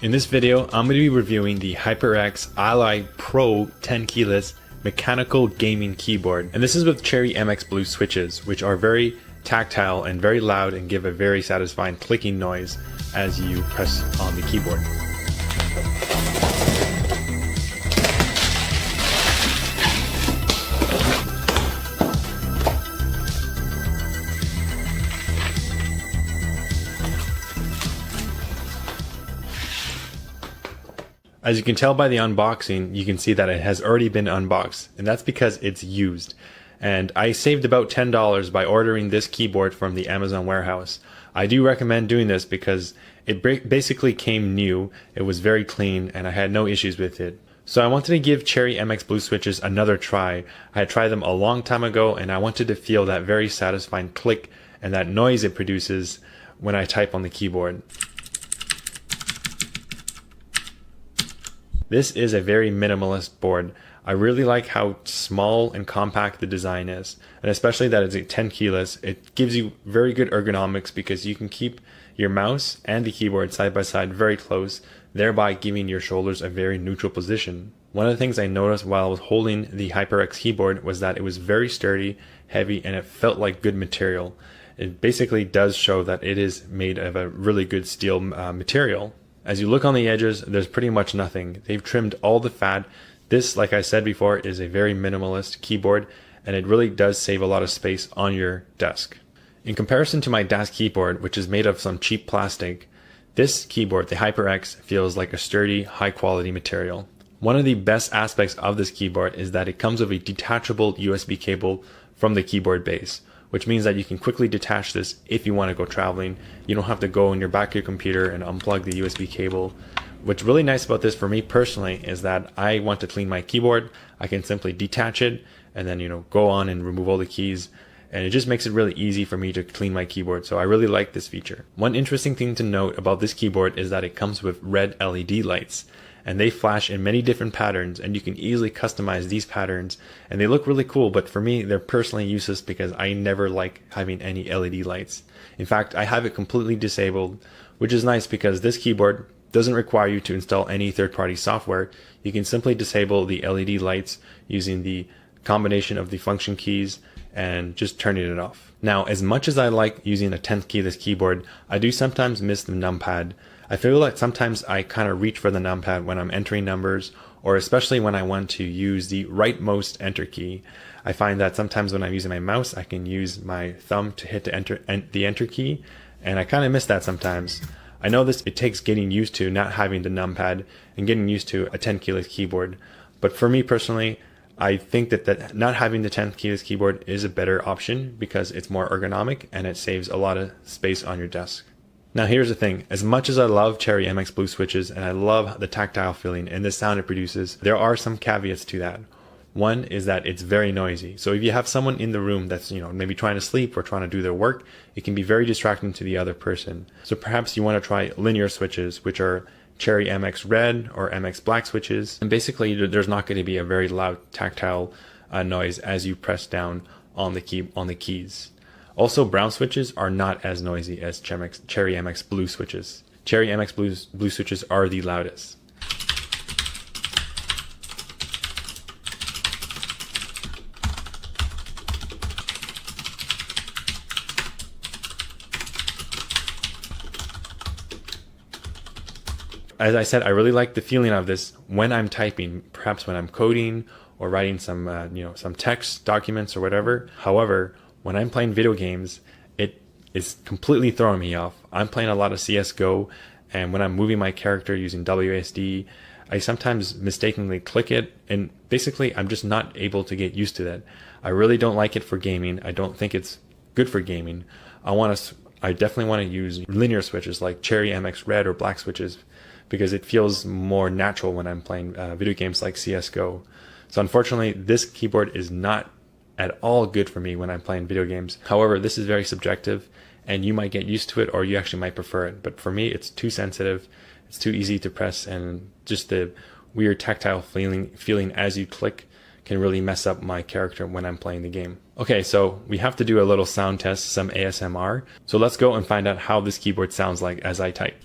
In this video, I'm going to be reviewing the HyperX Ally Pro 10 keyless mechanical gaming keyboard. And this is with Cherry MX Blue switches, which are very tactile and very loud and give a very satisfying clicking noise as you press on the keyboard. As you can tell by the unboxing, you can see that it has already been unboxed, and that's because it's used. And I saved about $10 by ordering this keyboard from the Amazon warehouse. I do recommend doing this because it basically came new, it was very clean, and I had no issues with it. So I wanted to give Cherry MX Blue switches another try. I had tried them a long time ago, and I wanted to feel that very satisfying click and that noise it produces when I type on the keyboard. This is a very minimalist board. I really like how small and compact the design is, and especially that it's a 10 keyless. It gives you very good ergonomics because you can keep your mouse and the keyboard side by side very close, thereby giving your shoulders a very neutral position. One of the things I noticed while I was holding the HyperX keyboard was that it was very sturdy, heavy, and it felt like good material. It basically does show that it is made of a really good steel material. As you look on the edges, there's pretty much nothing. They've trimmed all the fat. This, like I said before, is a very minimalist keyboard, and it really does save a lot of space on your desk. In comparison to my desk keyboard, which is made of some cheap plastic, this keyboard, the HyperX, feels like a sturdy, high-quality material. One of the best aspects of this keyboard is that it comes with a detachable USB cable from the keyboard base, which means that you can quickly detach this if you want to go traveling. You don't have to go in your back of your computer and unplug the USB cable. What's really nice about this for me personally is that I want to clean my keyboard. I can simply detach it and then go on and remove all the keys, and it just makes it really easy for me to clean my keyboard. So I really like this feature. One interesting thing to note about this keyboard is that it comes with red LED lights, and they flash in many different patterns, and you can easily customize these patterns, and they look really cool. But for me, they're personally useless because I never like having any LED lights. In fact, I have it completely disabled, which is nice because this keyboard doesn't require you to install any third-party software. You can simply disable the LED lights using the combination of the function keys and just turning it off. Now, as much as I like using a 10th keyless keyboard, I do sometimes miss the numpad. I feel like sometimes I kind of reach for the numpad when I'm entering numbers, or especially when I want to use the rightmost enter key. I find that sometimes when I'm using my mouse, I can use my thumb to hit the enter key, and I kind of miss that sometimes. I know it takes getting used to not having the numpad and getting used to a 10 keyless keyboard, but for me personally, I think that not having the 10 keyless keyboard is a better option because it's more ergonomic and it saves a lot of space on your desk. Now here's the thing, as much as I love Cherry MX Blue switches and I love the tactile feeling and the sound it produces, there are some caveats to that. One is that it's very noisy. So if you have someone in the room that's maybe trying to sleep or trying to do their work, it can be very distracting to the other person. So perhaps you want to try linear switches, which are Cherry MX Red or MX Black switches. And basically there's not going to be a very loud tactile noise as you press down on the keys. Also, brown switches are not as noisy as Cherry MX Blue switches. Cherry MX Blue switches are the loudest. As I said, I really like the feeling of this when I'm typing, perhaps when I'm coding or writing some text documents or whatever. However, when I'm playing video games, it is completely throwing me off. I'm playing a lot of CSGO, and when I'm moving my character using WASD, I sometimes mistakenly click it, and basically I'm just not able to get used to that. I really don't like it for gaming. I don't think it's good for gaming. I definitely want to use linear switches like Cherry MX Red or Black switches because it feels more natural when I'm playing video games like CSGO. So unfortunately, this keyboard is not at all good for me when I'm playing video games. However, this is very subjective and you might get used to it or you actually might prefer it. But for me, it's too sensitive, it's too easy to press, and just the weird tactile feeling as you click can really mess up my character when I'm playing the game. Okay, so we have to do a little sound test, some ASMR. So let's go and find out how this keyboard sounds like as I type.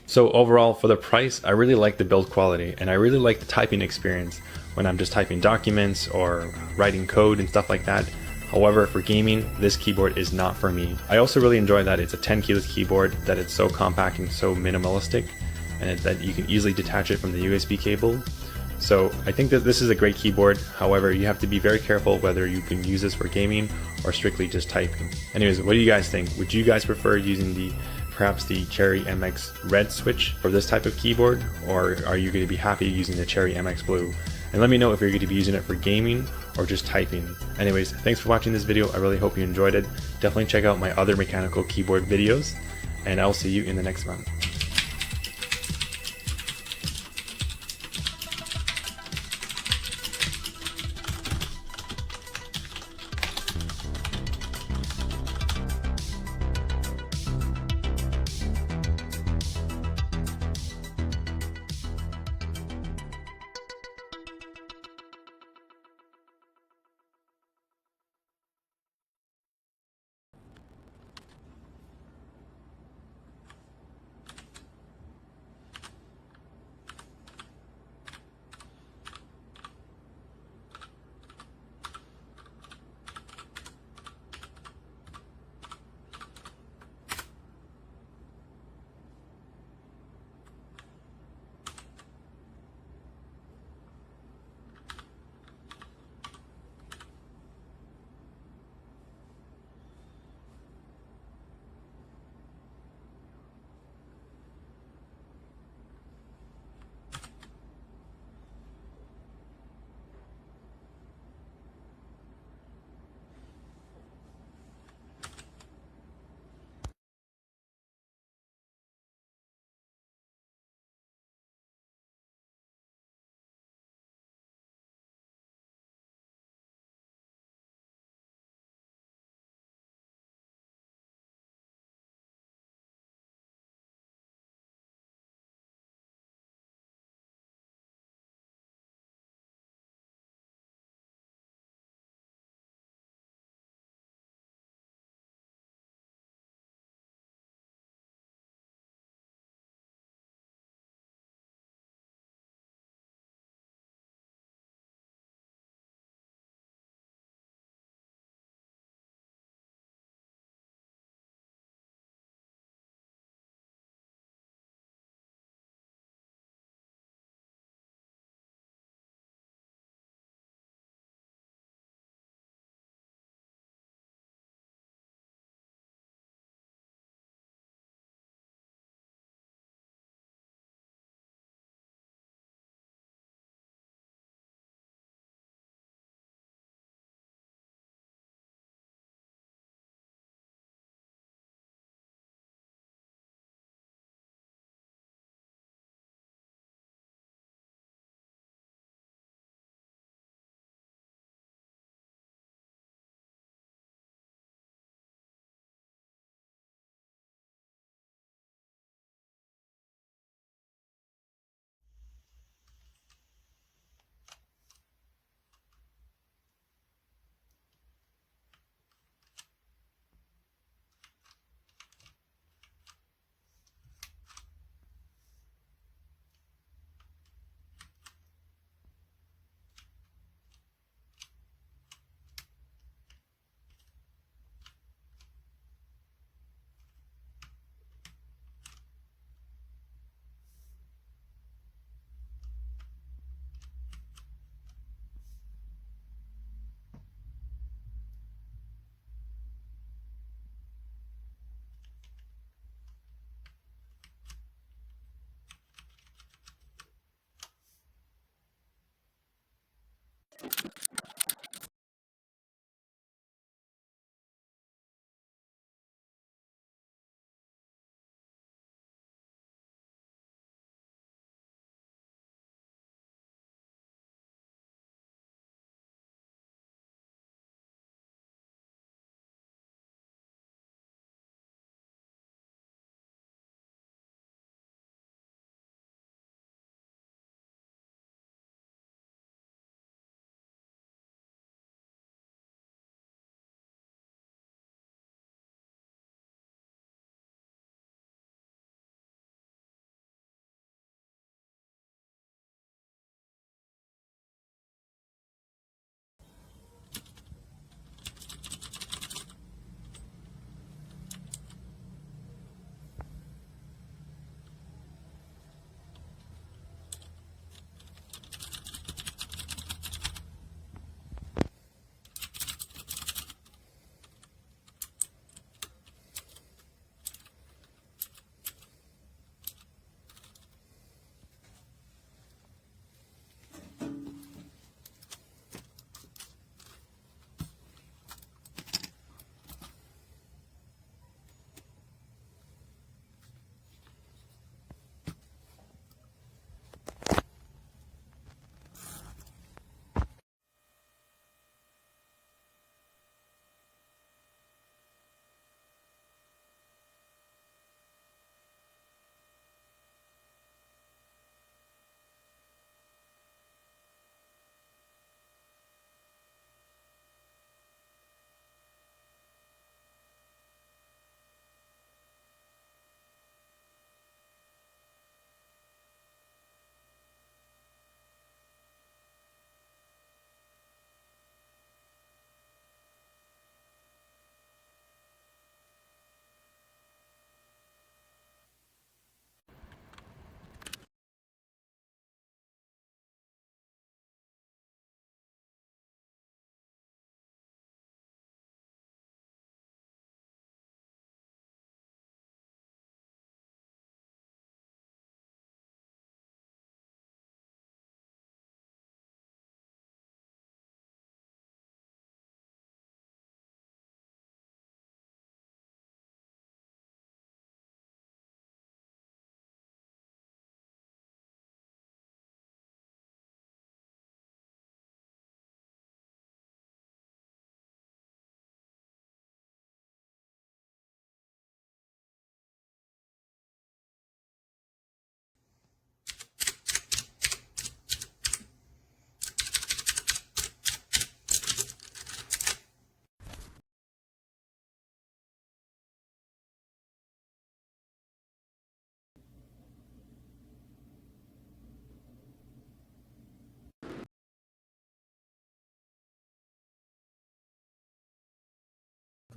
So overall, for the price, I really like the build quality and I really like the typing experience when I'm just typing documents or writing code and stuff like that. However, for gaming, this keyboard is not for me. I also really enjoy that it's a 10 keyless keyboard, that it's so compact and so minimalistic, and that you can easily detach it from the USB cable. So I think that this is a great keyboard. However, you have to be very careful whether you can use this for gaming or strictly just typing. Anyways, what do you guys think? Would you guys prefer using perhaps the Cherry MX Red switch for this type of keyboard, or are you going to be happy using the Cherry MX Blue? And let me know if you're going to be using it for gaming or just typing. Anyways, thanks for watching this video. I really hope you enjoyed it. Definitely check out my other mechanical keyboard videos, and I'll see you in the next one.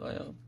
좋아요.